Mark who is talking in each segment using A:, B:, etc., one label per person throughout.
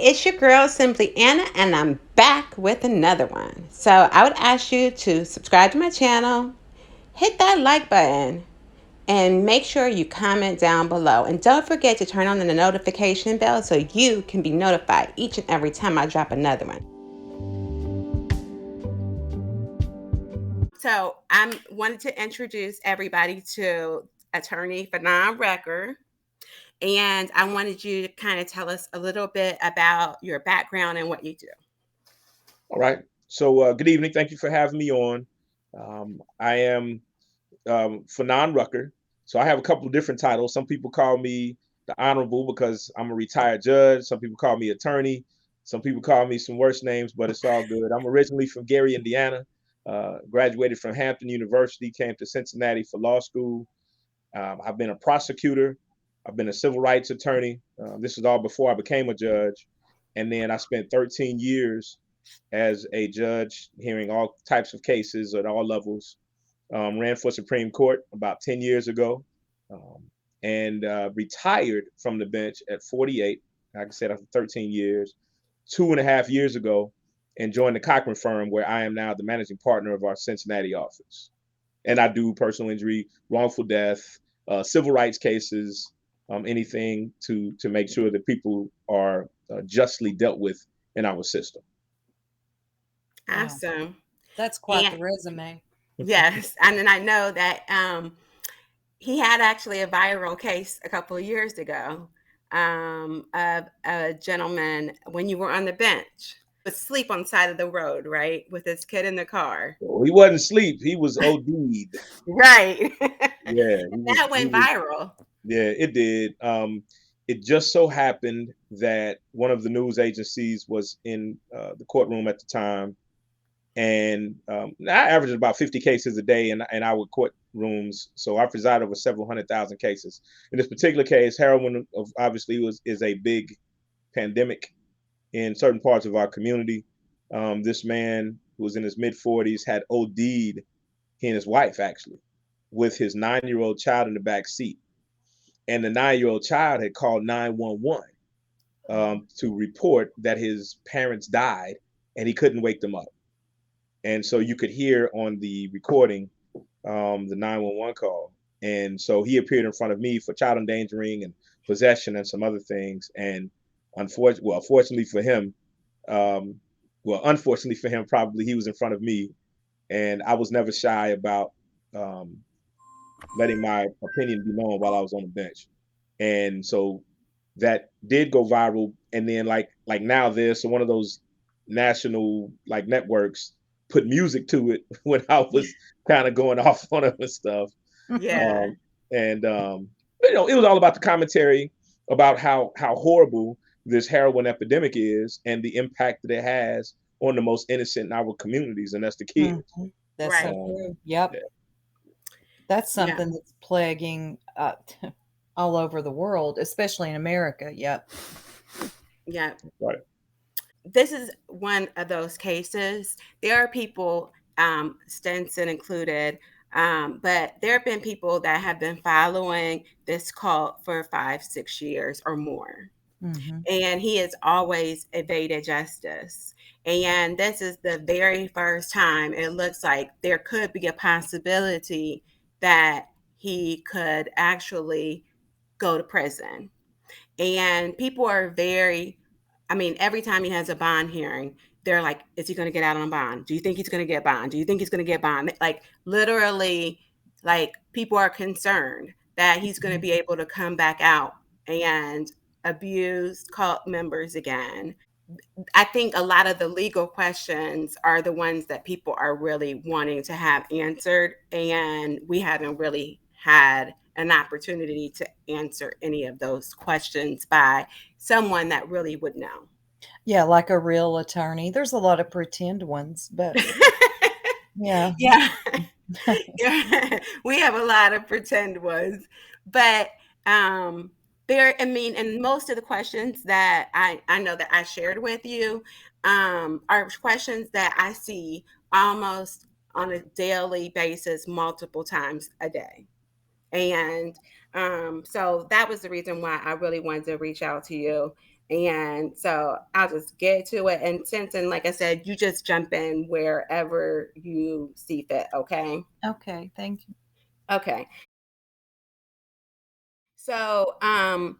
A: it's your girl, Simply Anna, and I'm back with another one. So I would ask you to subscribe to my channel, hit that like button, and make sure you comment down below. And don't forget to turn on the notification bell so you can be notified each and every time I drop another one. So I wanted to introduce everybody to Attorney Fanon Rucker. And I wanted you to kind of tell us a little bit about your background and what you do.
B: All right. So good evening. Thank you for having me on. I am Fanon Rucker. So I have a couple of different titles. Some people call me the Honorable because I'm a retired judge. Some people call me attorney. Some people call me some worse names, but it's all good. I'm originally from Gary, Indiana. Graduated from Hampton University. Came to Cincinnati for law school. I've been a prosecutor. I've been a civil rights attorney. This is all before I became a judge. And then I spent 13 years as a judge, hearing all types of cases at all levels. Ran for Supreme Court about 10 years ago, and retired from the bench at 48. Like I said, after 13 years, 2.5 years ago, and joined the Cochran Firm, where I am now the managing partner of our Cincinnati office. And I do personal injury, wrongful death, civil rights cases, anything to make sure that people are justly dealt with in our system.
C: Wow.
A: Awesome.
C: That's quite the
A: And
C: resume.
A: yes, and then I know that he had actually a viral case a couple of years ago of a gentleman when you were on the bench would sleep on the side of the road, right, with his kid in the car.
B: Well, he wasn't asleep. He was OD'd.
A: Right.
B: Yeah,
A: That
B: he
A: went
B: was.
A: viral.
B: Yeah, it did. It just so happened that one of the news agencies was in the courtroom at the time, and I averaged about 50 cases a day in our courtrooms. So I preside over several 100,000 cases. In this particular case, heroin obviously is a big pandemic in certain parts of our community. This man who was in his mid 40s had OD'd, he and his wife actually, with his 9-year-old child in the back seat. And the 9-year-old child had called 911 to report that his parents died and he couldn't wake them up. And so you could hear on the recording the 911 call. And so he appeared in front of me for child endangering and possession and some other things. And unfortunately for him, unfortunately for him, probably he was in front of me. And I was never shy about um, letting my opinion be known while I was on the bench. And so that did go viral. And then like now there's one of those national like networks put music to it when I was kind of going off on him and stuff.
A: Yeah.
B: Um, and it was all about the commentary about how horrible this heroin epidemic is and the impact that it has on the most innocent in our communities, and that's the kids.
C: That's so
A: Right.
C: true. Yep.
B: Yeah.
C: That's
A: Yeah.
C: something that's plaguing all over the world, especially in America. Yep.
A: Yeah.
B: Right.
A: This is one of those cases. There are people, Stenson included, but there have been people that have been following this cult for 5-6 years or more.
C: Mm-hmm.
A: And he has always evaded justice. And this is the very first time it looks like there could be a possibility that he could actually go to prison. And people are every time he has a bond hearing, they're like, is he going to get out on bond? Do you think he's going to get bond? Do you think he's going to get bond? Like, literally, like, people are concerned that he's going to be able to come back out and abuse cult members again. I think a lot of the legal questions are the ones that people are really wanting to have answered, and we haven't really had an opportunity to answer any of those questions by someone that really would know.
C: Yeah, like a real attorney. There's a lot of pretend ones, but yeah.
A: Yeah. Yeah. We have a lot of pretend ones, but and most of the questions that I know that I shared with you are questions that I see almost on a daily basis, multiple times a day. And so that was the reason why I really wanted to reach out to you. And so I'll just get to it. And Simpson, like I said, you just jump in wherever you see fit, okay?
C: Okay, thank you.
A: Okay. So I'm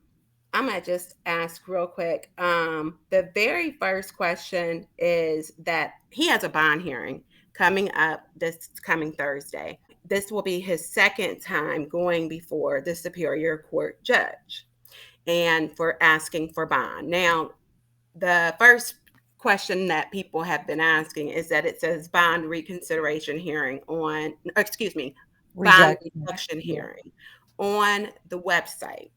A: gonna just ask real quick. The very first question is that he has a bond hearing coming up this coming Thursday. This will be his second time going before the Superior Court judge and for asking for bond. Now, the first question that people have been asking is that it says bond reconsideration hearing on, excuse me, bond reduction hearing on the website.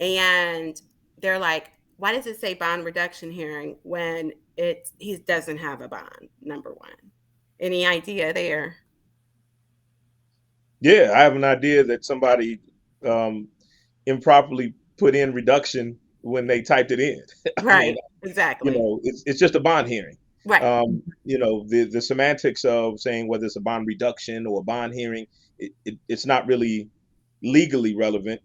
A: And they're like, why does it say bond reduction hearing when he doesn't have a bond? Number one. Any idea there?
B: Yeah, I have an idea that somebody um, improperly put in reduction when they typed it in. I mean,
A: Right, exactly.
B: it's just a bond hearing.
A: Right,
B: The semantics of saying whether it's a bond reduction or a bond hearing, it's not really legally relevant.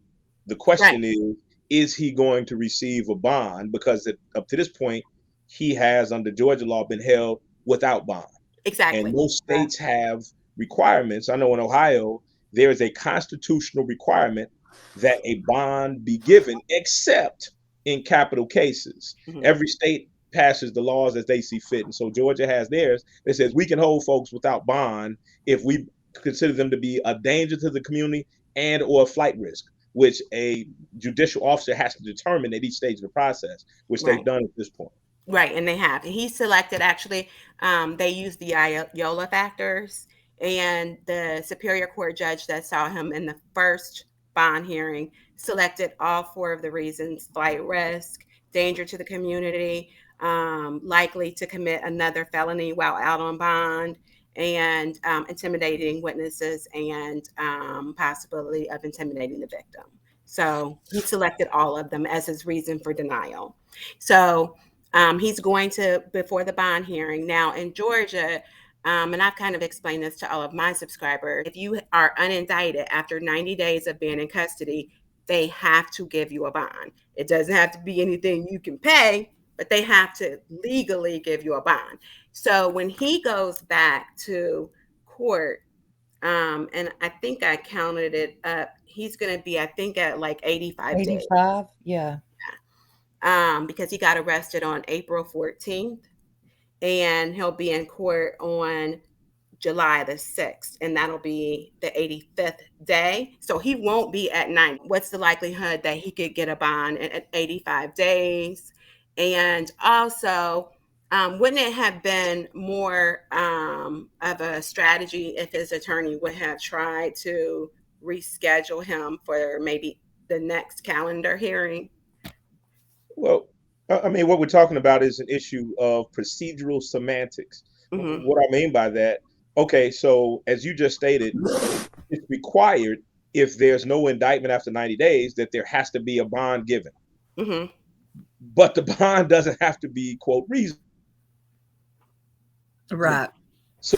B: The
A: right,
B: question is he going to receive a bond? Because up to this point, he has, under Georgia law, been held without bond. And
A: exactly.
B: most states have requirements. I know in Ohio, there is a constitutional requirement that a bond be given, except in capital cases.
A: Mhm.
B: Every state passes the laws as they see fit. And so Georgia has theirs that says we can hold folks without bond if we consider them to be a danger to the community and or a flight risk, which a judicial officer has to determine at each stage of the process, which they've
A: Right.
B: done at this point.
A: Right, and they have. He selected actually, they used the Iola factors, and the Superior Court judge that saw him in the first bond hearing selected all four of the reasons: flight risk, danger to the community, likely to commit another felony while out on bond, and intimidating witnesses and possibility of intimidating the victim. So he selected all of them as his reason for denial. So he's going to before the bond hearing. Now in Georgia, and I've kind of explained this to all of my subscribers, if you are unindicted after 90 days of being in custody, they have to give you a bond. It doesn't have to be anything you can pay, but they have to legally give you a bond. So when he goes back to court, and I think I counted it up, he's going to be, I think, at like 85 days.
C: 85? Yeah.
A: Because he got arrested on April 14th, and he'll be in court on July the 6th, and that'll be the 85th day. So he won't be at 90. What's the likelihood that he could get a bond at 85 days? And also, wouldn't it have been more of a strategy if his attorney would have tried to reschedule him for maybe the next calendar hearing?
B: Well, I mean, what we're talking about is an issue of procedural semantics.
A: Mm-hmm.
B: What I mean by that, okay, so as you just stated, it's required if there's no indictment after 90 days that there has to be a bond given.
A: Mm-hmm.
B: But the bond doesn't have to be, quote, reasonable.
C: Right.
B: So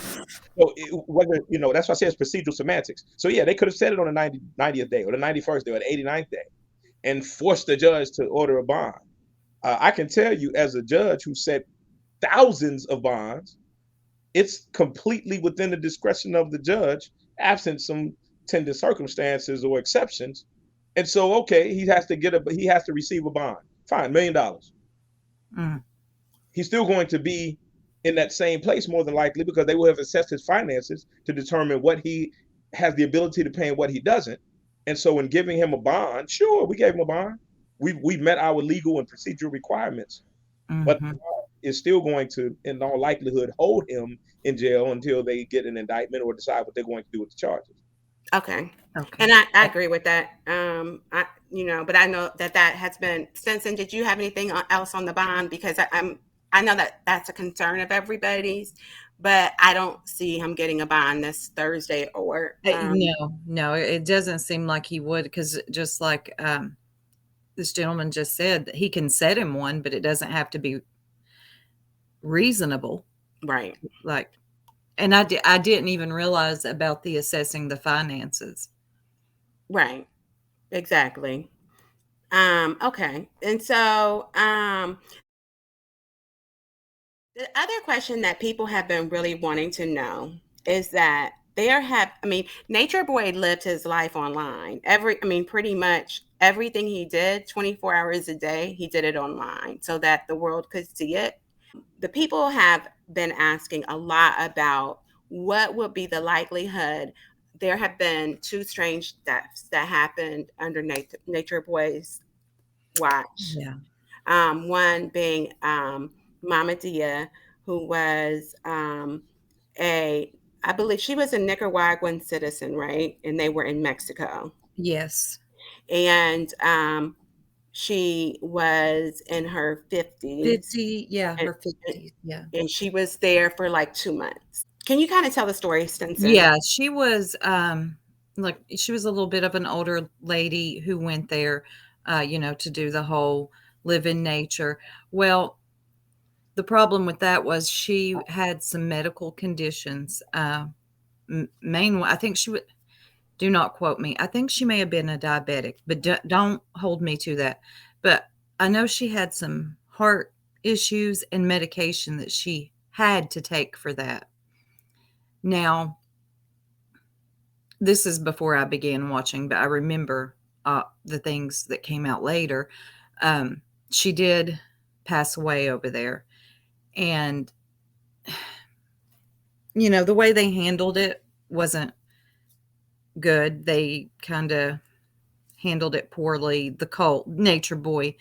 B: whether, that's why I say it's procedural semantics. So yeah, they could have said it on the 90th day or the 91st day or the 89th day and forced the judge to order a bond. I can tell you, as a judge who set thousands of bonds, it's completely within the discretion of the judge, absent some tender circumstances or exceptions. And so, okay, he has to receive a bond. Fine, $1 million.
C: Mm.
B: He's still going to be in that same place more than likely because they will have assessed his finances to determine what he has the ability to pay and what he doesn't. And so, in giving him a bond, sure, we gave him a bond. We've met our legal and procedural requirements, but
C: Mm-hmm.
B: is still going to, in all likelihood, hold him in jail until they get an indictment or decide what they're going to do with the charges.
A: Okay.
C: Okay.
A: And I agree with that. But I know that has been. Stinson, did you have anything else on the bond? Because I know that that's a concern of everybody's, but I don't see him getting a bond this Thursday or.
C: No, it doesn't seem like he would, because just like this gentleman just said, that he can set him one, but it doesn't have to be reasonable.
A: Right.
C: Like, and I didn't even realize about the assessing the finances.
A: Right. Exactly. Okay. And so the other question that people have been really wanting to know is that Nature Boy lived his life online. Pretty much everything he did 24 hours a day, he did it online so that the world could see it. The people have been asking a lot about what would be the likelihood. There have been two strange deaths that happened under Nature Boy's watch.
C: Yeah.
A: One being Mama Dia, who was I believe she was a Nicaraguan citizen, right? And they were in Mexico.
C: Yes.
A: And she was in her 50s.
C: 50, yeah,
A: And,
C: her 50s, yeah.
A: and she was there for like 2 months. Can you kind of tell the story, Stinson?
C: Yeah, she was, she was a little bit of an older lady who went there, to do the whole live in nature. Well, the problem with that was she had some medical conditions. Main one, I think she would. Do not quote me. I think she may have been a diabetic, but don't hold me to that. But I know she had some heart issues and medication that she had to take for that. Now, this is before I began watching, but I remember the things that came out later. She did pass away over there. And, the way they handled it wasn't good. They kind of handled it poorly, the cult, Nature Boy,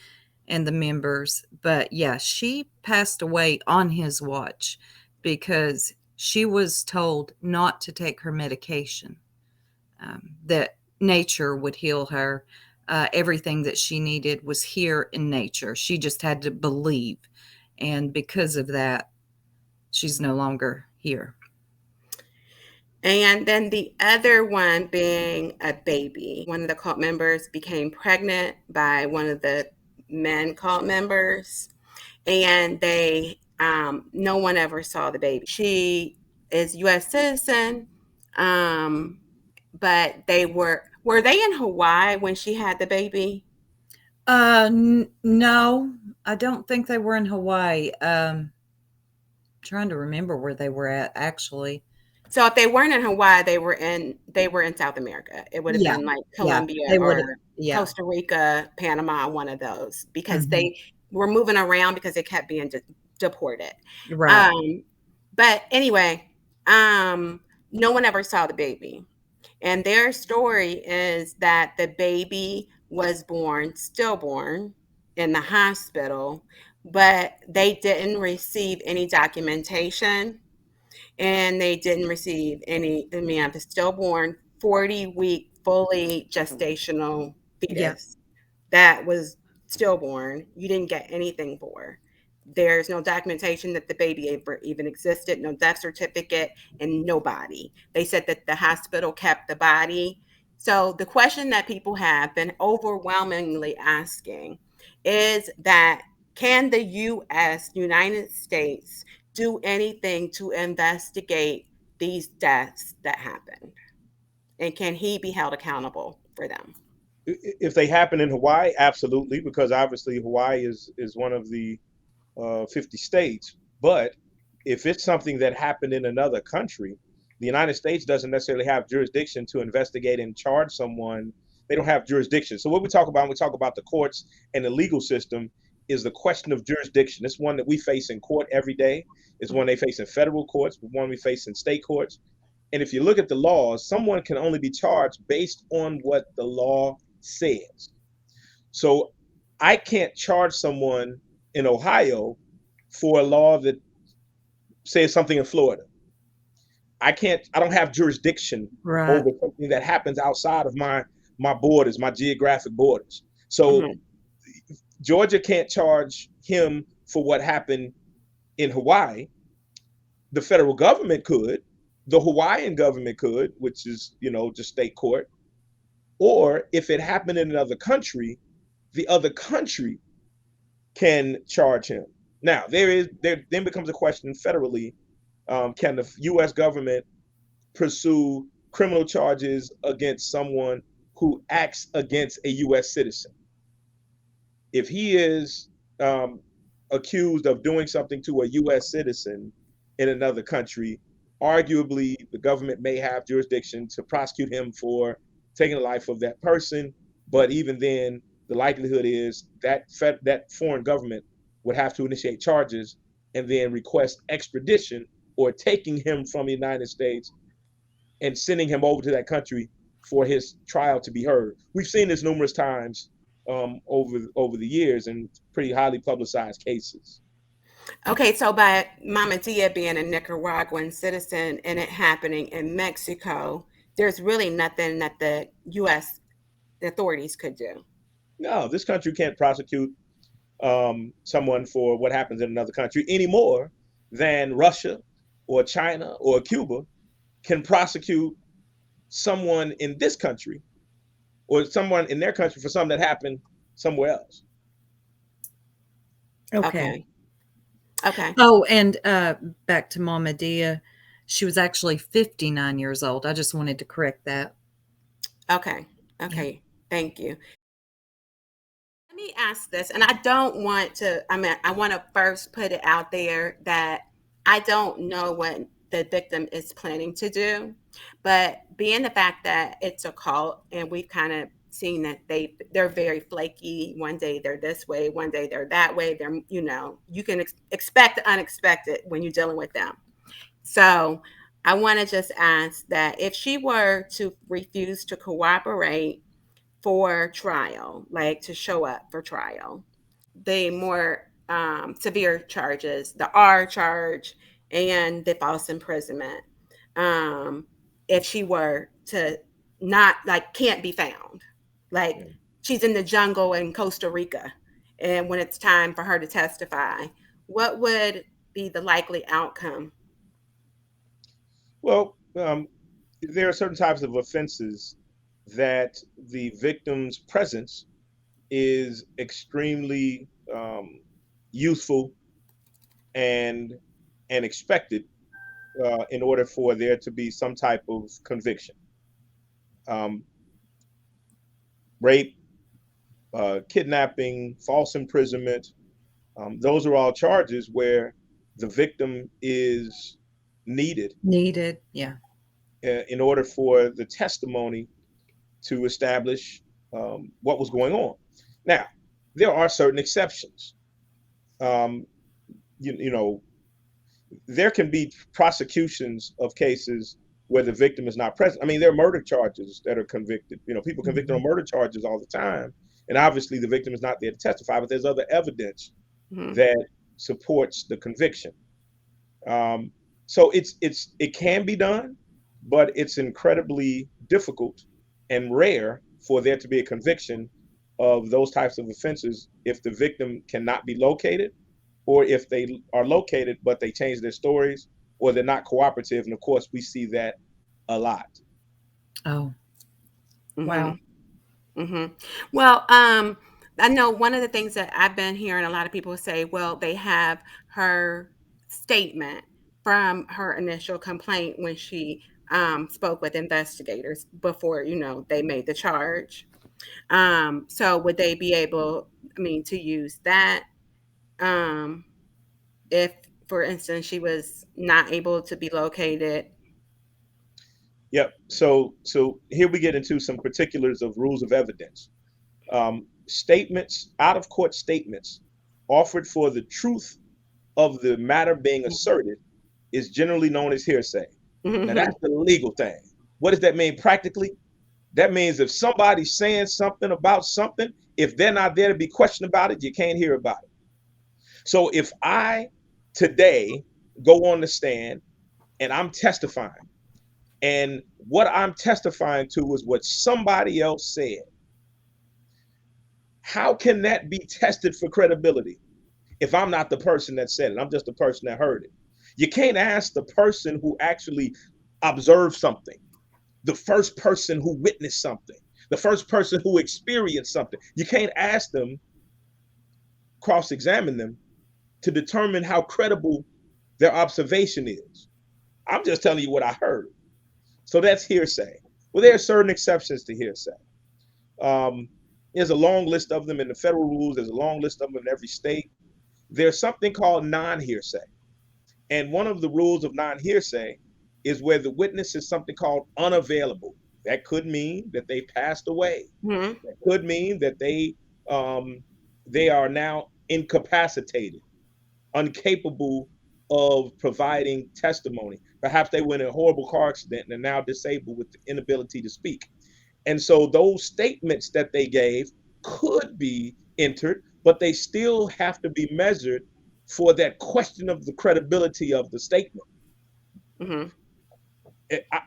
C: and the members. But yeah, she passed away on his watch because she was told not to take her medication, that nature would heal her. Everything that she needed was here in nature. She just had to believe. And because of that, she's no longer here.
A: And then the other one being a baby. One of the cult members became pregnant by one of the men cult members, and no one ever saw the baby. She is U.S. citizen, but were they in Hawaii when she had the baby?
C: No, I don't think they were in Hawaii. Trying to remember where they were at actually.
A: So if they weren't in Hawaii, they were in South America. It would have
C: Yeah,
A: been like
C: yeah,
A: Colombia
C: they would.
A: or
C: Yeah,
A: Costa Rica, Panama, one of those, because
C: Mhm.
A: they were moving around because they kept being deported.
C: Right.
A: But anyway, no one ever saw the baby. And their story is that the baby was stillborn in the hospital, but they didn't receive any documentation, and they didn't receive any. The stillborn 40-week fully gestational
C: Yeah.
A: fetus that was stillborn, you didn't get anything for. There's no documentation that the baby ever even existed, no death certificate, and nobody. They said that the hospital kept the body. So the question that people have been overwhelmingly asking is that, can the United States, do anything to investigate these deaths that happened? And can he be held accountable for them?
B: If they happen in Hawaii, absolutely, because obviously Hawaii is one of the 50 states. But if it's something that happened in another country, the United States doesn't necessarily have jurisdiction to investigate and charge someone. They don't have jurisdiction. So what we talk about when we talk about the courts and the legal system is the question of jurisdiction. It's one that we face in court every day. It's one they face in federal courts, one we face in state courts. And if you look at the laws, someone can only be charged based on what the law says. So I can't charge someone in Ohio for a law that says something in Florida. I don't have jurisdiction
C: Right.
B: over something that happens outside of my borders, my geographic borders. So
A: Mhm.
B: Georgia can't charge him for what happened in Hawaii. The federal government could, the Hawaiian government could, which is, just state court. Or if it happened in another country, the other country can charge him. Now, there then becomes a question federally, can the U.S. government pursue criminal charges against someone who acts against a U.S. citizen? if he is accused of doing something to a U.S. citizen in another country, arguably the government may have jurisdiction to prosecute him for taking the life of that person. But even then, the likelihood is that that foreign government would have to initiate charges and then request extradition, or taking him from the United States and sending him over to that country for his trial to be heard. We've seen this numerous times over the years in pretty highly publicized cases.
A: Okay, so by Mama Dia being a Nicaraguan citizen and it happening in Mexico, there's really nothing that the U.S. authorities could do.
B: No, this country can't prosecute someone for what happens in another country any more than Russia or China or Cuba can prosecute someone in this country or someone in their country for something that happened somewhere else.
A: Okay. Okay.
C: Oh, and back to Mama Dia, she was actually 59 years old. I just wanted to correct that.
A: Okay. Okay. Thank you. Let me ask this, and I don't want to, I want to first put it out there that I don't know what the victim is planning to do, but being the fact that it's a cult and we've kind of seen that they're very flaky. One day they're this way, one day they're that way. They're, you can expect the unexpected when you're dealing with them. So I want to just ask that if she were to refuse to cooperate for trial, like to show up for trial, the more severe charges, the R charge and the false imprisonment, if she were to not, like, can't be found, like she's in the jungle in Costa Rica, and when it's time for her to testify, what would be the likely outcome?
B: Well, there are certain types of offenses that the victim's presence is extremely useful and expected in order for there to be some type of conviction. Rape, kidnapping, false imprisonment, those are all charges where the victim is needed,
C: yeah,
B: in order for the testimony to establish what was going on. Now, there are certain exceptions. You know, there can be prosecutions of cases where the victim is not present. I mean, there are murder charges that are convicted. People convicted on murder charges all the time, and obviously the victim is not there to testify, but there's other evidence that supports the conviction. So it can be done, but it's incredibly difficult and rare for there to be a conviction of those types of offenses if the victim cannot be located, or if they are located but they change their stories, or they're not cooperative. And of course, we see that a lot.
C: Oh, wow.
A: Well, I know one of the things that I've been hearing a lot of people say, well, they have her statement from her initial complaint when she spoke with investigators before, they made the charge. So would they be able, to use that if, for instance, she was not able to be located?
B: Yep. So here we get into some particulars of rules of evidence. Statements, out of court statements offered for the truth of the matter being asserted is generally known as hearsay. Now that's the legal thing. What does that mean practically? That means if somebody's saying something about something, if they're not there to be questioned about it, you can't hear about it. So if I today go on the stand and I'm testifying, and what I'm testifying to is what somebody else said, how can that be tested for credibility if I'm not the person that said it? I'm just the person that heard it. You can't ask the person who actually observed something, the first person who witnessed something, the first person who experienced something. You can't ask them, cross-examine them to determine how credible their observation is. I'm just telling you what I heard. So that's hearsay. Well, there are certain exceptions to hearsay. There's a long list of them in the federal rules. There's a long list of them in every state. There's something called non-hearsay. And one of the rules of non-hearsay is where the witness is something called unavailable. That could mean that they passed away.
A: Mm-hmm.
B: That could mean that they are now incapacitated, incapable of providing testimony. Perhaps they were in a horrible car accident and are now disabled with the inability to speak. And so those statements that they gave could be entered, but they still have to be measured for that question of the credibility of the statement.
A: Mm-hmm.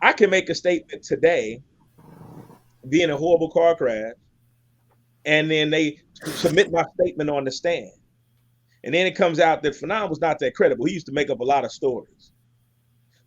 B: I can make a statement today, be in a horrible car crash, and then they submit my statement on the stand. And then it comes out that Fanon was not that credible. He used to make up a lot of stories.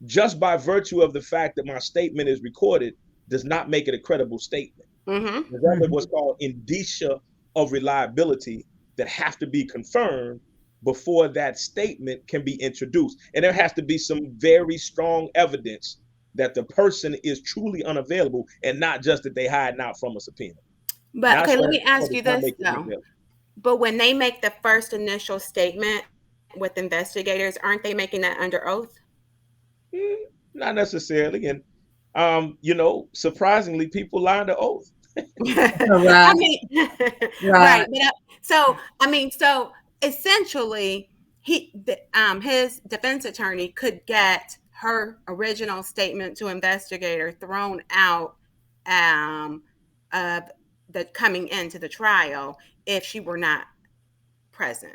B: Just by virtue of the fact that my statement is recorded does not make it a credible statement.
A: Mm-hmm.
B: There's what's called indicia of reliability that have to be confirmed before that statement can be introduced. And there has to be some very strong evidence that the person is truly unavailable and not just that they hiding out from a subpoena.
A: But okay, let me ask you this though. But when they make the first initial statement with investigators, aren't they making that under oath?
B: Not necessarily. And surprisingly, people lie under oath.
A: I mean, right. But, so essentially, his defense attorney could get her original statement to investigator thrown out of the coming into the trial if she were not present.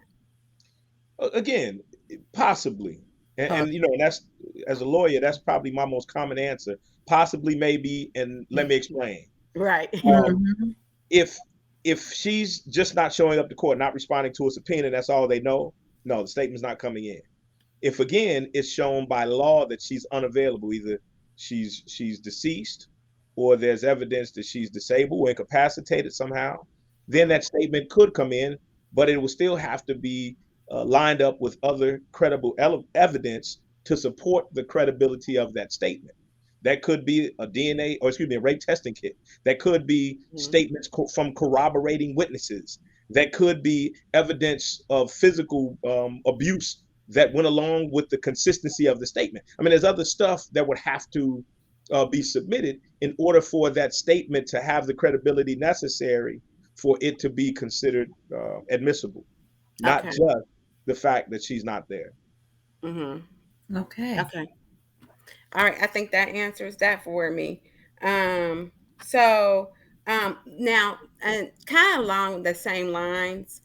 B: Again, possibly. And that's, as a lawyer, that's probably my most common answer. Possibly, maybe, and let me explain.
A: Right.
B: If she's just not showing up to court, not responding to a subpoena, that's all they know, no, the statement's not coming in. If, again, it's shown by law that she's unavailable, either she's deceased or there's evidence that she's disabled or incapacitated somehow, then that statement could come in, but it will still have to be lined up with other credible evidence to support the credibility of that statement. That could be a rape testing kit. That could be statements from corroborating witnesses. That could be evidence of physical abuse that went along with the consistency of the statement. I mean, there's other stuff that would have to be submitted in order for that statement to have the credibility necessary for it to be considered admissible, not just the fact that she's not there.
C: Mm-hmm. Okay.
A: All right. I think that answers that for me. Now, and kind of along the same lines,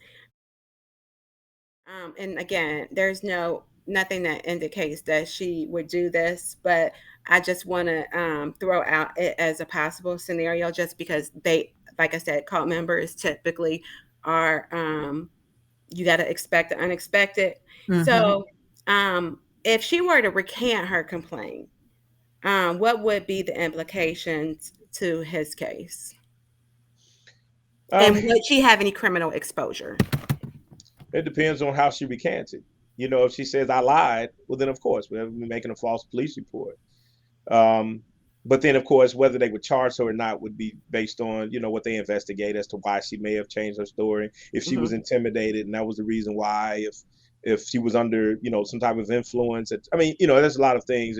A: and again, there's nothing that indicates that she would do this, but I just want to throw out it as a possible scenario, just because they, like I said, cult members typically are, you got to expect the unexpected. Mm-hmm. So if she were to recant her complaint, what would be the implications to his case? And would she have any criminal exposure?
B: It depends on how she recanted. If she says I lied, well, then of course we're making a false police report. But then, of course, whether they would charge her or not would be based on, what they investigate as to why she may have changed her story. If she was intimidated and that was the reason why, if she was under, some type of influence. There's a lot of things.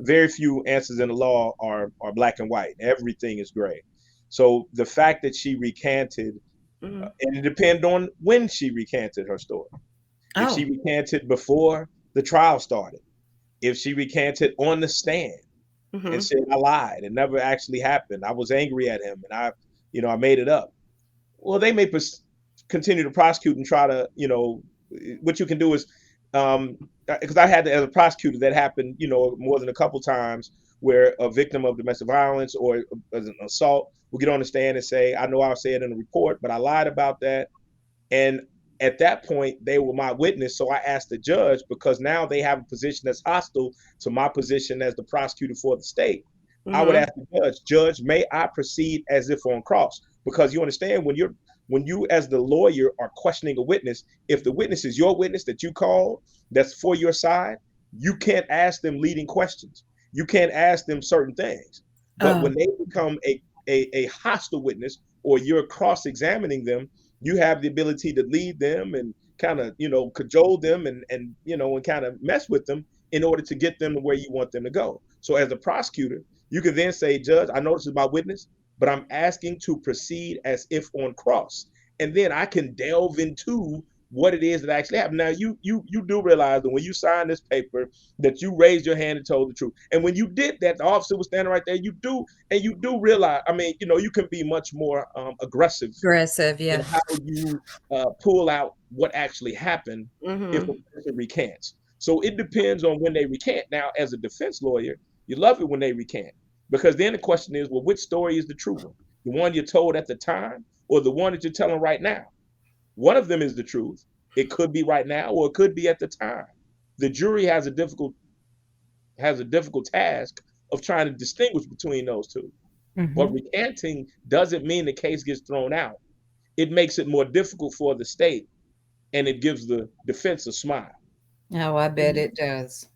B: Very few answers in the law are black and white. Everything is gray. So the fact that she recanted, and it depends on when she recanted her story. If she recanted before the trial started, if she recanted on the stand and said I lied, it never actually happened, I was angry at him and I made it up, well, they may continue to prosecute and try to, what you can do is, because I had as a prosecutor that happened, more than a couple times where a victim of domestic violence or as an assault will get on the stand and say, I know I'll say it in the report, but I lied about that. And at that point, they were my witness. So I asked the judge, because now they have a position that's hostile to my position as the prosecutor for the state. I would ask the judge, may I proceed as if on cross? Because you understand, when you as the lawyer are questioning a witness, if the witness is your witness that you called, that's for your side, you can't ask them leading questions. You can't ask them certain things. But when they become a hostile witness or you're cross-examining them, you have the ability to lead them and kind of, cajole them and kind of mess with them in order to get them to where you want them to go. So as a prosecutor, you can then say, Judge, I know this is my witness, but I'm asking to proceed as if on cross. And then I can delve into what it is that actually happened. Now, you do realize that when you signed this paper, that you raised your hand and told the truth. And when you did that, the officer was standing right there. You do realize, you can be much more aggressive.
C: Aggressive, yeah.
B: In how you pull out what actually happened if a person recants. So it depends on when they recant. Now, as a defense lawyer, you love it when they recant, because then the question is, well, which story is the true one? The one you're told at the time, or the one that you're telling right now? One of them is the truth. It could be right now, or it could be at the time. The jury has a difficult task of trying to distinguish between those two. But recanting doesn't mean the case gets thrown out. It makes it more difficult for the state, and it gives the defense a smile.
C: Oh, I bet it does.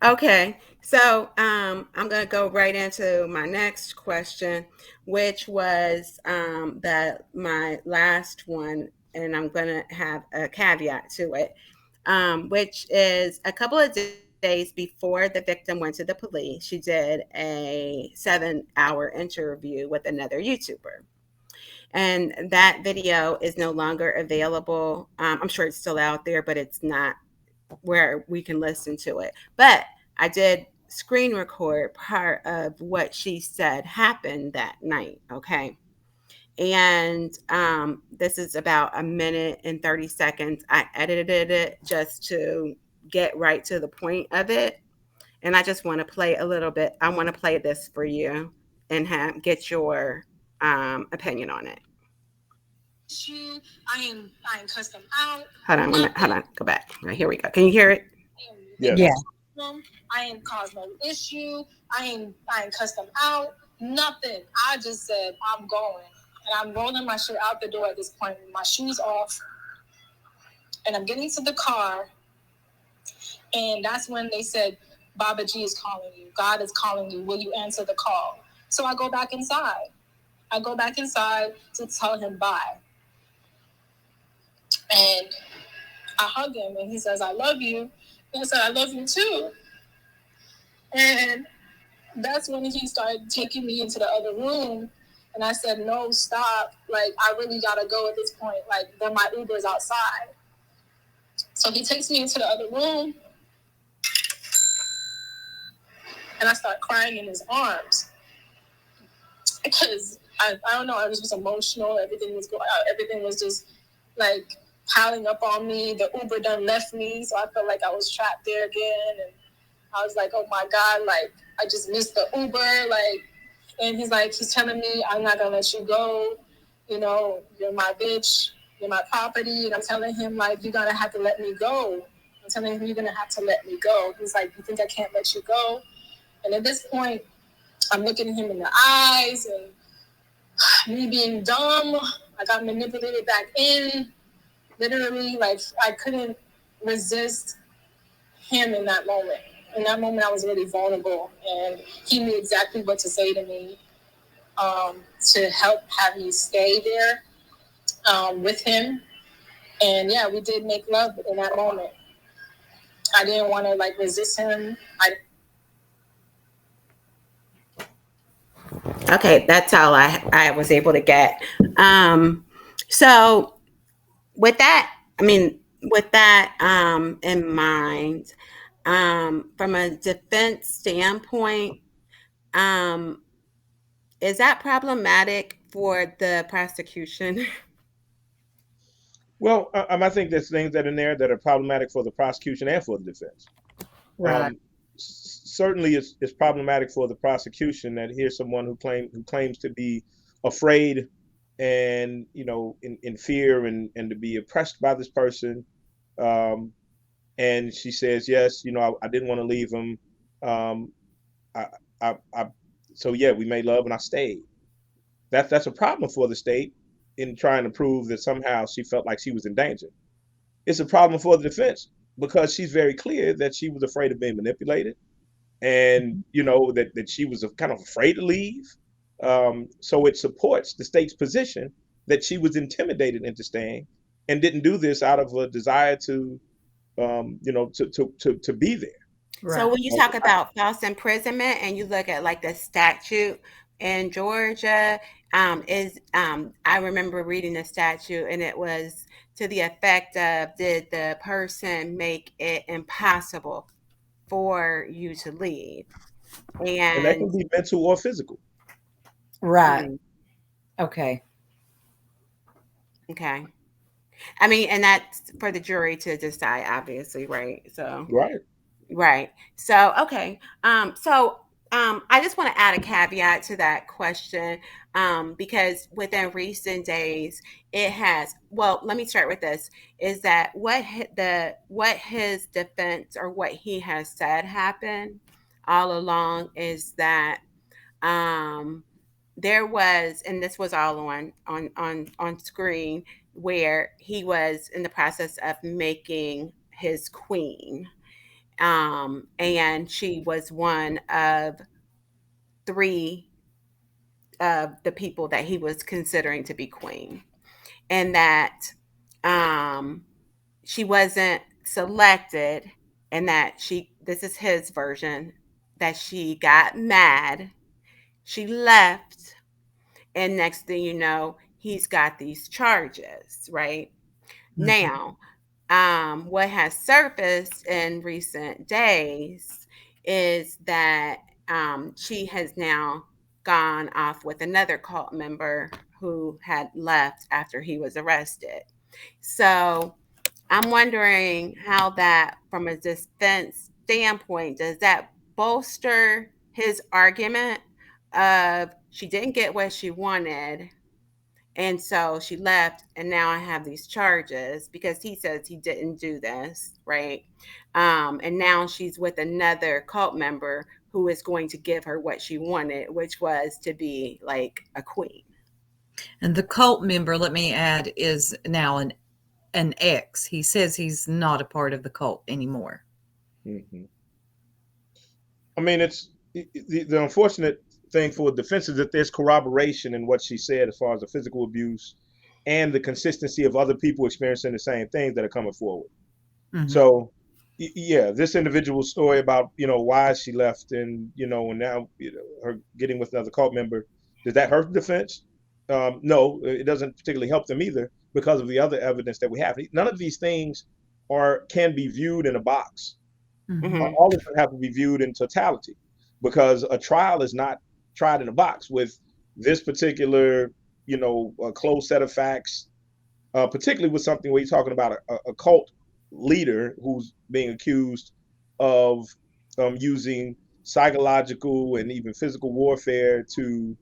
A: Okay, so I'm going to go right into my next question, which was my last one, and I'm going to have a caveat to it, which is a couple of days before the victim went to the police, she did a 7-hour interview with another YouTuber. And that video is no longer available. I'm sure it's still out there, but it's not where we can listen to it. But I did screen record part of what she said happened that night. Okay. And this is about 1:30. I edited it just to get right to the point of it. And I just want to play a little bit. I want to play this for you and get your opinion on it.
D: I am cussed them out.
A: Hold on. Go back. Right, here we go. Can you hear it?
C: Yeah.
D: I ain't caused no issue. I ain't cussed them out. Nothing. I just said I'm going, and I'm rolling my shit out the door at this point with my shoes off, and I'm getting to the car, and that's when they said, Baba G is calling you. God is calling you. Will you answer the call? So I go back inside. To tell him bye. And I hug him, and he says, I love you. And I said, I love you too. And that's when he started taking me into the other room. And I said, no, stop. Like, I really got to go at this point. Like, then my Uber's outside. So he takes me into the other room. And I start crying in his arms. Because I don't know, I was just emotional. Everything was just like piling up on me. The Uber done left me, so I felt like I was trapped there again. And I was like, oh my God, like I just missed the Uber. Like, and he's telling me, I'm not gonna let you go. You know, you're my bitch, you're my property. And I'm telling him, like, you're gonna have to let me go. I'm telling him, you're gonna have to let me go. He's like, you think I can't let you go? And at this point, I'm looking at him in the eyes, and me being dumb, I got manipulated back in. Literally, like, I couldn't resist him in that moment. In that moment, I was really vulnerable, and he knew exactly what to say to me to help have me stay there with him. And yeah, we did make love in that moment. I didn't want to like resist him.
A: Okay, that's all I was able to get. So with that in mind, from a defense standpoint, is that problematic for the prosecution?
B: Well, I think there's things that are in there that are problematic for the prosecution and for the defense.
C: Right.
B: Certainly, it's problematic for the prosecution that here's someone who claims to be afraid and in fear and to be oppressed by this person, and she says, yes, I didn't want to leave him. So yeah, we made love and I stayed. That's a problem for the state in trying to prove that somehow she felt like she was in danger. It's a problem for the defense because she's very clear that she was afraid of being manipulated, and that she was kind of afraid to leave. So it supports the state's position that she was intimidated into staying and didn't do this out of a desire to, to be there.
A: So when you talk about false imprisonment and you look at like the statute in Georgia, I remember reading the statute and it was to the effect of, did the person make it impossible for you to leave?
B: And that can be mental or physical.
C: Right. Okay.
A: Okay. I mean, and that's for the jury to decide, obviously, right? So right. So okay. I just want to add a caveat to that question, because within recent days, it has. Well, let me start with this: is that what his defense or what he has said happened all along is that there was, and this was all on screen, where he was in the process of making his queen. And she was one of 3 of the people that he was considering to be queen, and that she wasn't selected, and that this is his version, that she got mad, she left, and next thing you know, he's got these charges, right? Now, what has surfaced in recent days is that she has now gone off with another cult member who had left after he was arrested. So I'm wondering how that, from a defense standpoint, does that bolster his argument of she didn't get what she wanted, and so she left, and now I have these charges because he says he didn't do this, right? And now she's with another cult member who is going to give her what she wanted, which was to be like a queen.
C: And the cult member, let me add, is now an ex. He says he's not a part of the cult anymore.
B: Mm-hmm. I mean, it's the unfortunate thing for defense is that there's corroboration in what she said as far as the physical abuse and the consistency of other people experiencing the same things that are coming forward. Mm-hmm. So, yeah, this individual's story about, why she left and, and now her getting with another cult member, does that hurt the defense? No, it doesn't particularly help them either because of the other evidence that we have. None of these things can be viewed in a box. Mm-hmm. All of them have to be viewed in totality because a trial is not tried in a box with this particular, a closed set of facts, particularly with something where you're talking about a cult leader who's being accused of using psychological and even physical warfare to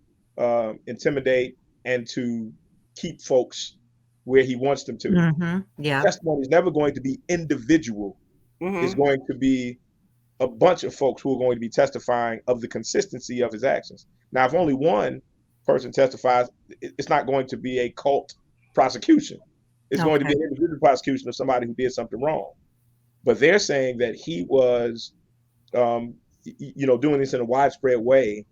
B: intimidate and to keep folks where he wants them to.
C: Mm-hmm. Yeah.
B: Testimony is never going to be individual. Mm-hmm. It's going to be a bunch of folks who are going to be testifying of the consistency of his actions. Now, if only one person testifies, it's not going to be a cult prosecution. It's going to be an individual prosecution of somebody who did something wrong. But they're saying that he was, doing this in a widespread way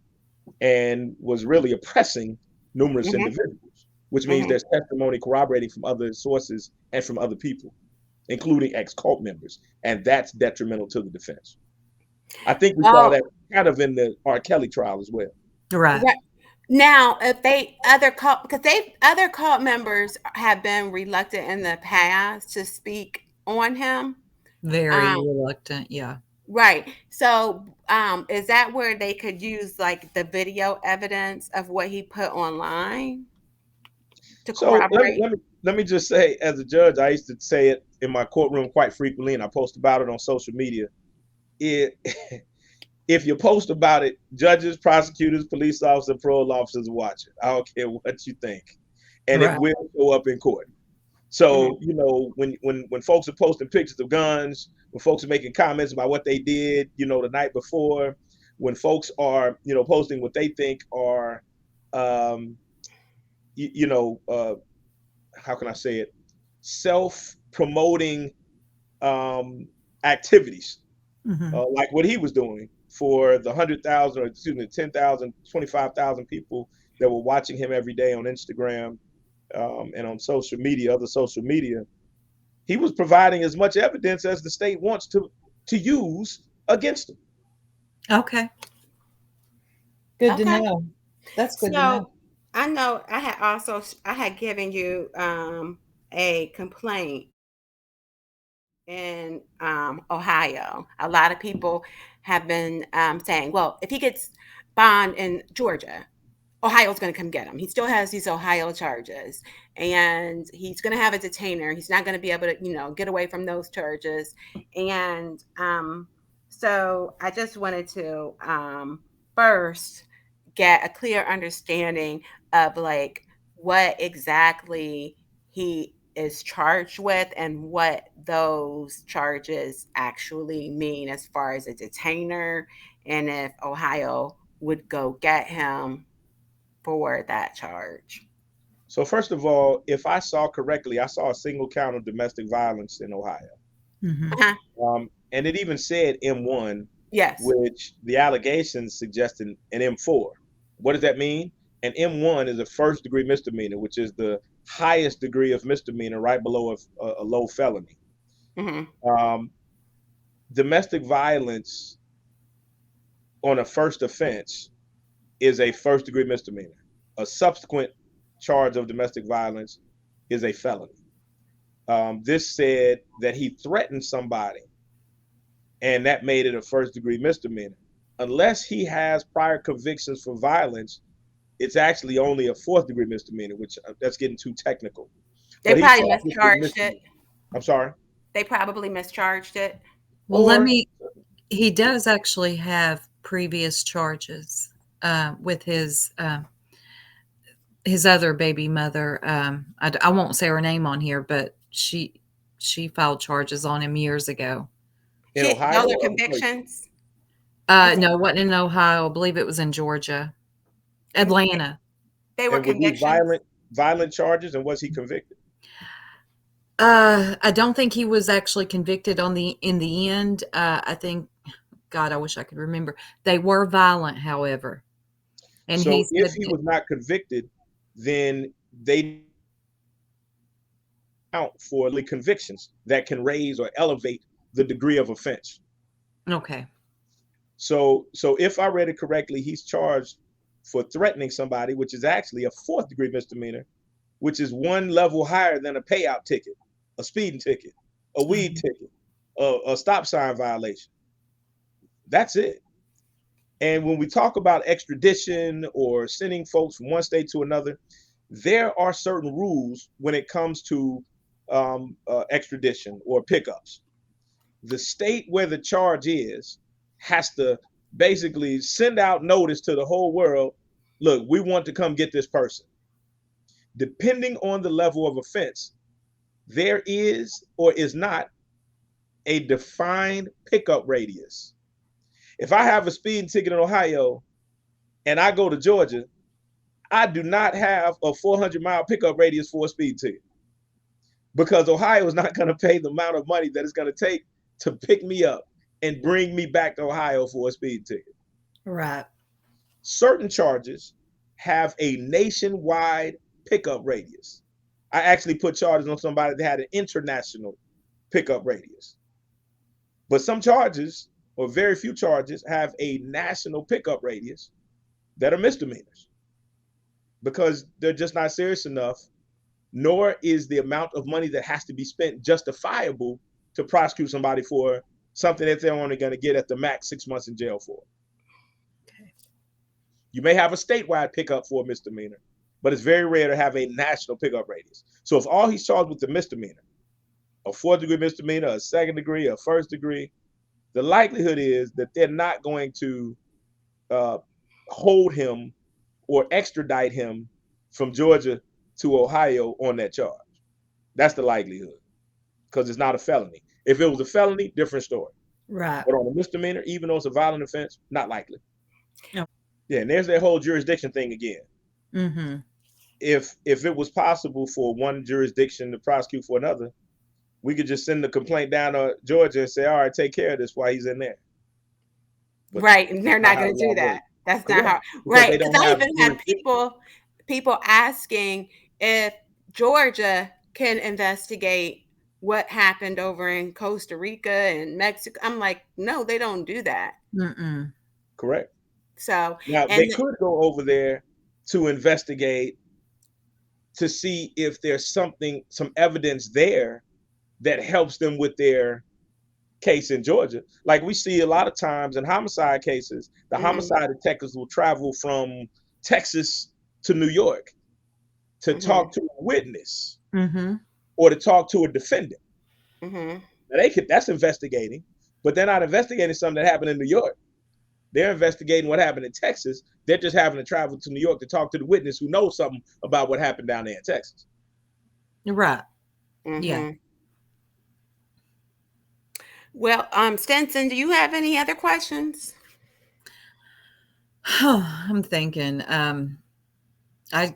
B: and was really oppressing numerous individuals, which means there's testimony corroborating from other sources and from other people, including ex-cult members. And that's detrimental to the defense. I think we saw that kind of in the R. Kelly trial as well.
C: Right.
A: Now, if other cult members have been reluctant in the past to speak on him.
C: Very reluctant, yeah.
A: Right. So, is that where they could use like the video evidence of what he put online to corroborate?
B: So let me just say, as a judge, I used to say it in my courtroom quite frequently, and I post about it on social media. If you post about it, judges, prosecutors, police officers, parole officers watch it. I don't care what you think, and it will show up in court. So when folks are posting pictures of guns, when folks are making comments about what they did, the night before, when folks are posting what they think are, how can I say it, self-promoting activities. Like what he was doing for the 100,000 or 10,000, 25,000 people that were watching him every day on Instagram and on social media, other social media, he was providing as much evidence as the state wants to use against him.
C: Okay. Good to
A: Okay.
C: know. That's good to know.
A: So I know I had given you a complaint in Ohio. A lot of people have been saying, well, if he gets bond in Georgia, Ohio's going to come get him. He still has these Ohio charges, and he's going to have a detainer. He's not going to be able to, get away from those charges. And so I just wanted to first get a clear understanding of like what exactly he is charged with and what those charges actually mean as far as a detainer, and if Ohio would go get him for that charge.
B: So first of all, if I saw correctly, I saw a single count of domestic violence in Ohio.
C: Mhm.
A: Uh-huh.
B: And it even said M1,
A: Yes.
B: which the allegations suggested an M4. What does that mean? An M1 is a first degree misdemeanor, which is the highest degree of misdemeanor, right below a low felony.
A: Mm-hmm.
B: Domestic violence on a first offense is a first degree misdemeanor. A subsequent charge of domestic violence is a felony. This said that he threatened somebody, and that made it a first degree misdemeanor. Unless he has prior convictions for violence, it's actually only a fourth degree misdemeanor, which that's getting too technical.
A: They
B: But
A: probably mischarged it.
B: I'm sorry?
A: They probably mischarged it.
C: Well, he does actually have previous charges with his other baby mother. I won't say her name on here, but she filed charges on him years ago.
B: In Ohio?
A: Other convictions?
C: No, it wasn't in Ohio. I believe it was in Georgia. Atlanta.
A: They were
B: convictions. Violent charges, and was he convicted?
C: I don't think he was actually convicted in the end. I think, God, I wish I could remember. They were violent, however. And
B: so if he was not convicted, then they count for the convictions that can raise or elevate the degree of offense.
C: Okay.
B: So if I read it correctly, he's charged for threatening somebody, which is actually a fourth degree misdemeanor, which is one level higher than a payout ticket, a speeding ticket, a weed ticket, a stop sign violation. That's it. And when we talk about extradition or sending folks from one state to another, there are certain rules when it comes to extradition or pickups. The state where the charge is has to basically send out notice to the whole world, look, we want to come get this person. Depending on the level of offense, there is or is not a defined pickup radius. If I have a speeding ticket in Ohio and I go to Georgia, I do not have a 400-mile pickup radius for a speed ticket, because Ohio is not going to pay the amount of money that it's going to take to pick me up and bring me back to Ohio for a speed ticket.
C: Right.
B: Certain charges have a nationwide pickup radius. I actually put charges on somebody that had an international pickup radius. But some charges, or very few charges, have a national pickup radius that are misdemeanors because they're just not serious enough, nor is the amount of money that has to be spent justifiable to prosecute somebody for something that they're only going to get at the max 6 months in jail for.
C: Okay.
B: You may have a statewide pickup for a misdemeanor, but it's very rare to have a national pickup radius. So if all he's charged with the misdemeanor, a fourth degree misdemeanor, a second degree, a first degree, the likelihood is that they're not going to hold him or extradite him from Georgia to Ohio on that charge. That's the likelihood, because it's not a felony. If it was a felony, different story.
C: Right.
B: But on a misdemeanor, even though it's a violent offense, not likely.
C: No.
B: Yeah, and there's that whole jurisdiction thing again.
C: Mm-hmm.
B: If it was possible for one jurisdiction to prosecute for another, we could just send the complaint down to Georgia and say, all right, take care of this while he's in there.
A: But right, and they're not going to do that. That's not how,
B: Because
A: right?
B: they
A: Because
B: don't
A: I
B: have
A: even have
B: jurisdiction.
A: people asking if Georgia can investigate what happened over in Costa Rica and Mexico. I'm like, no, they don't do that.
C: Mm-mm.
B: Correct.
A: So,
B: Now
A: and
B: they could go over there to investigate to see if there's some evidence there that helps them with their case in Georgia. Like we see a lot of times in homicide cases, the homicide detectives will travel from Texas to New York to talk to a witness
C: Mm-hmm.
B: or to talk to a defendant.
A: mm-hmm.
B: Now that's investigating, but they're not investigating something that happened in New York. They're investigating what happened in Texas. They're just having to travel to New York to talk to the witness who knows something about what happened down there in Texas.
C: Right.
A: Mm-hmm.
C: Yeah.
A: Well, Stinson, do you have any other questions?
C: I'm thinking. I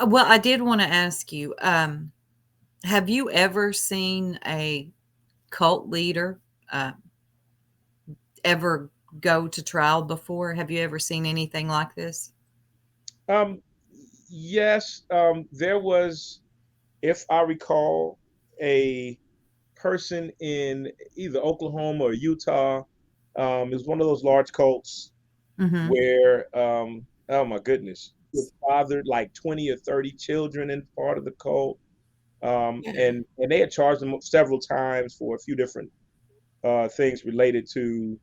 C: well, I did want to ask you. Have you ever seen a cult leader ever go to trial before? Have you ever seen anything like this?
B: Yes, there was, if I recall, a person in either Oklahoma or Utah. It was one of those large cults
C: Mm-hmm.
B: where, oh my goodness, he fathered like 20 or 30 children in part of the cult. And they had charged him several times for a few different things related to,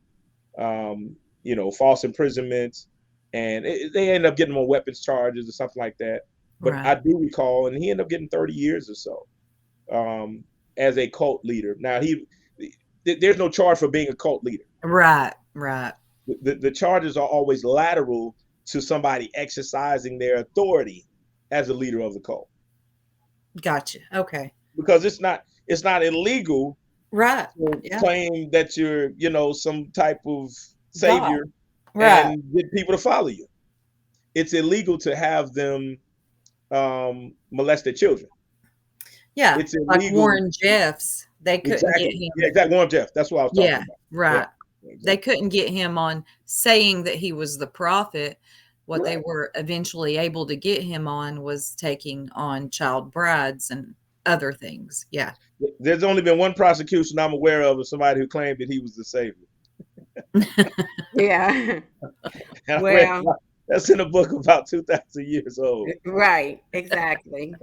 B: false imprisonment, and they ended up getting him on weapons charges or something like that. But
C: Right.
B: I do recall, and he ended up getting 30 years or so as a cult leader. Now there's no charge for being a cult leader.
C: Right. Right.
B: The charges are always lateral to somebody exercising their authority as a leader of the cult.
C: Gotcha. Okay.
B: Because it's not illegal,
C: Right.
B: to
C: Yeah.
B: claim that you're some type of savior
C: Right.
B: and get people to follow you. It's illegal to have them molest their children.
C: Yeah.
B: It's
C: Like
B: illegal.
C: Warren Jeffs, they couldn't get
B: Exactly.
C: him.
B: Yeah, exactly. Warren Jeff. That's what I was talking
C: Yeah.
B: about.
C: Right.
B: Yeah, exactly.
C: They couldn't get him on saying that he was the prophet. What they
B: Right.
C: were eventually able to get him on was taking on child brides and other things. Yeah.
B: There's only been one prosecution I'm aware of somebody who claimed that he was the savior.
A: Yeah.
B: And
A: Well,
B: that's in a book about 2,000 years old.
A: right, exactly.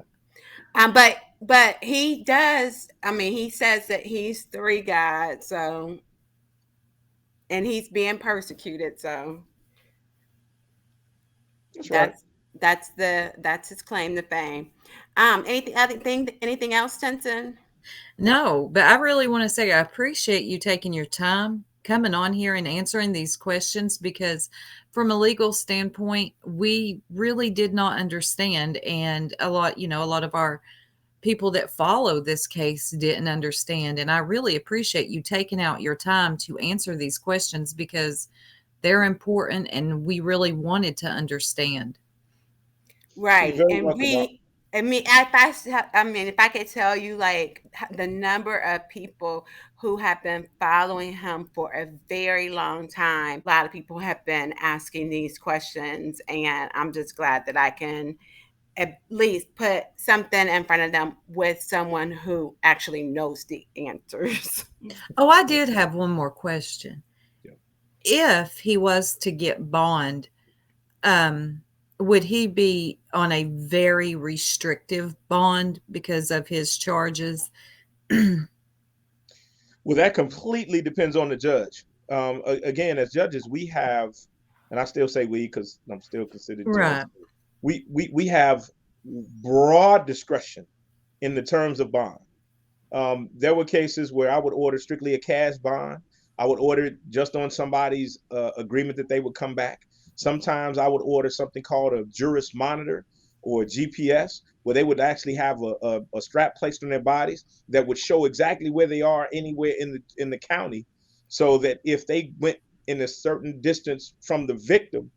A: But he does. I mean, he says that he's three gods. So, and he's being persecuted. So
B: That's right.
A: that's his claim to fame. Anything else, Tenson?
C: No, but I really want to say I appreciate you taking your time coming on here and answering these questions, because from a legal standpoint, we really did not understand. And a lot of our people that follow this case didn't understand. And I really appreciate you taking out your time to answer these questions, because they're important and we really wanted to understand.
A: Right.
B: You're very
A: And
B: welcome.
A: if I could tell you like the number of people who have been following him for a very long time, a lot of people have been asking these questions, and I'm just glad that I can at least put something in front of them with someone who actually knows the answers.
C: Oh, I did have one more question.
B: Yeah.
C: If he was to get bond, would he be on a very restrictive bond because of his charges?
B: Well, that completely depends on the judge. Again, as judges, we have, and I still say we because I'm still considered
C: Right.
B: judge. We have broad discretion in the terms of bond. There were cases where I would order strictly a cash bond. I would order it just on somebody's agreement that they would come back. Sometimes I would order something called a juris monitor or a GPS, where they would actually have a strap placed on their bodies that would show exactly where they are anywhere in the county, so that if they went in a certain distance from the victim,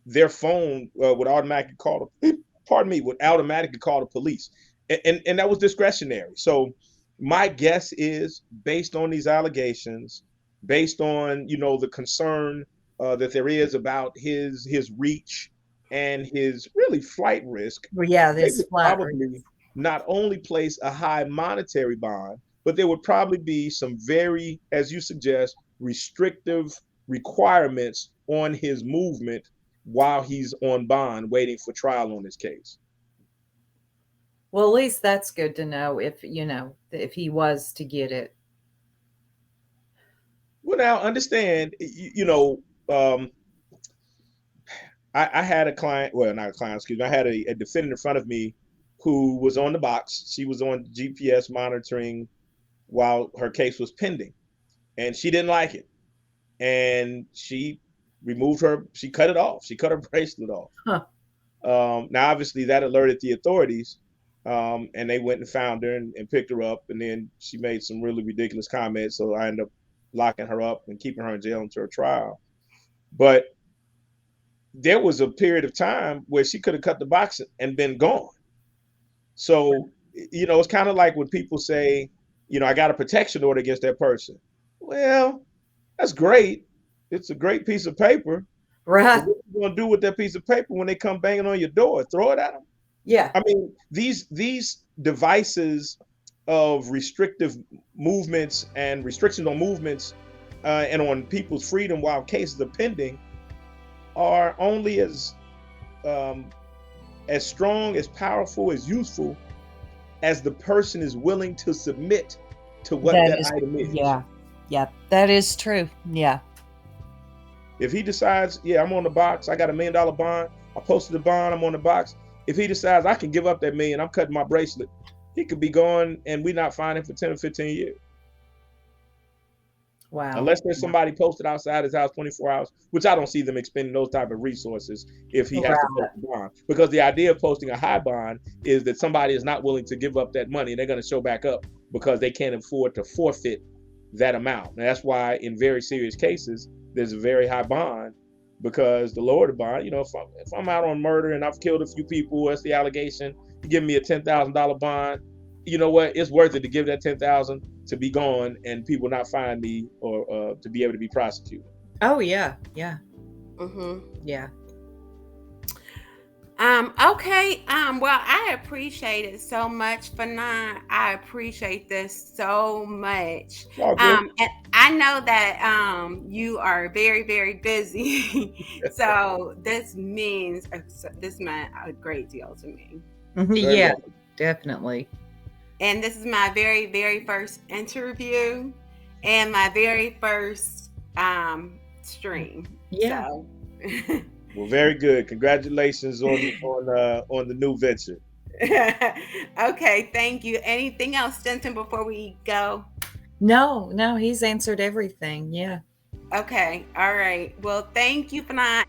B: their phone would automatically call the police, and that was discretionary. So my guess is, based on these allegations, based on the concern that there is about his reach and his really flight risk,
C: Well, yeah,
B: they
C: this
B: would
C: flat
B: probably not only place a high monetary bond, but there would probably be some very, as you suggest, restrictive requirements on his movement while he's on bond waiting for trial on his case.
C: Well, at least that's good to know if, if he was to get it.
B: Well, now understand, I had a client, well, not a client, excuse me, I had a defendant in front of me who was on the box. She was on GPS monitoring while her case was pending, and she didn't like it. And she she cut it off. She cut her bracelet off.
C: Huh.
B: Now, obviously, that alerted the authorities, and they went and found her and picked her up. And then she made some really ridiculous comments. So I ended up locking her up and keeping her in jail until her trial. But there was a period of time where she could have cut the box and been gone. So, it's kind of like when people say, I got a protection order against that person. Well, that's great. It's a great piece of paper.
C: Right.
B: But what are you going to do with that piece of paper when they come banging on your door? Throw it at them?
C: Yeah.
B: I mean, these devices of restrictive movements and restrictions on movements and on people's freedom while cases are pending are only as strong, as powerful, as useful as the person is willing to submit to what that item is.
C: Yeah, that is true. Yeah.
B: If he decides, I'm on the box, I got $1 million bond, I posted the bond, I'm on the box. If he decides I can give up that $1 million, I'm cutting my bracelet, he could be gone and we're not finding him for 10 or 15 years.
C: Wow.
B: Unless there's somebody posted outside his house 24 hours, which I don't see them expending those type of resources if he has to post a bond. Because the idea of posting a high bond is that somebody is not willing to give up that money and they're going to show back up because they can't afford to forfeit that amount. And that's why in very serious cases, there's a very high bond, because the lower the bond, if I'm out on murder and I've killed a few people, that's the allegation, you give me a $10,000 bond, you know what? It's worth it to give that $10,000 to be gone and people not find me or to be able to be prosecuted.
C: Oh yeah, yeah.
A: Mm-hmm.
C: Yeah.
A: Okay. Well, I appreciate it so much, Fanon. I appreciate this so much. And I know that you are very, very busy. So this meant a great deal to me.
C: Yeah, definitely.
A: And this is my very, very first interview and my very first stream.
C: Yeah.
A: So.
B: Well, very good. Congratulations on the new venture.
A: Okay, thank you. Anything else, Stinson, before we go?
C: No, he's answered everything. Yeah.
A: Okay, all right. Well, thank you, Fanon.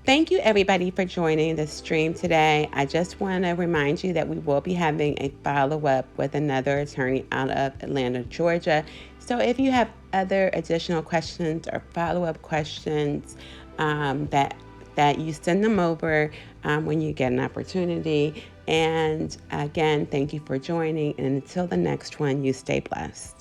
A: Thank you, everybody, for joining the stream today. I just want to remind you that we will be having a follow-up with another attorney out of Atlanta, Georgia. So if you have other additional questions or follow-up questions, that you send them over when you get an opportunity. And again, thank you for joining. And until the next one, you stay blessed.